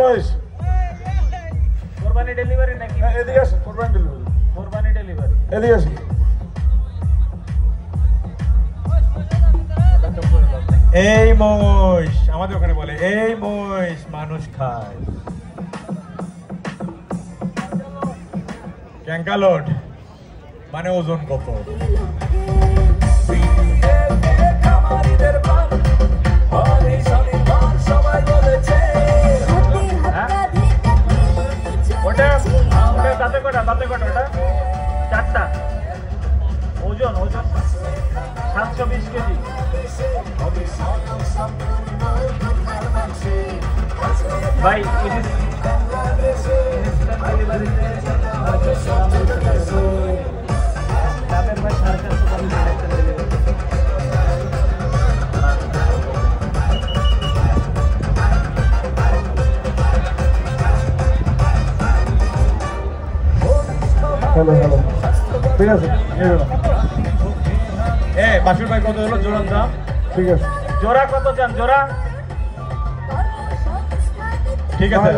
মহেশ কোরবানি ডেলিভারি নাকি? এদিকে আসেন, কোরবানি ডেলিভারি। কোরবানি ডেলিভারি। এদিকে আসেন। এই মহিষ আমাদের ওখানে বলে এই মহিষ মানুষ খায়। ক্যাঙ্কালোড মানে ওজন কত? ওটা দাঁতে কটা ওটা? 4টা। ওজন 720 কেজি। ভাই হ্যালো হ্যালো, ঠিক আছে নিয়ে গেলাম। বাসুর ভাই কত হলো জোড়ার দাম? ঠিক আছে, জোড়া কত চান? জোড়া ঠিক আছে।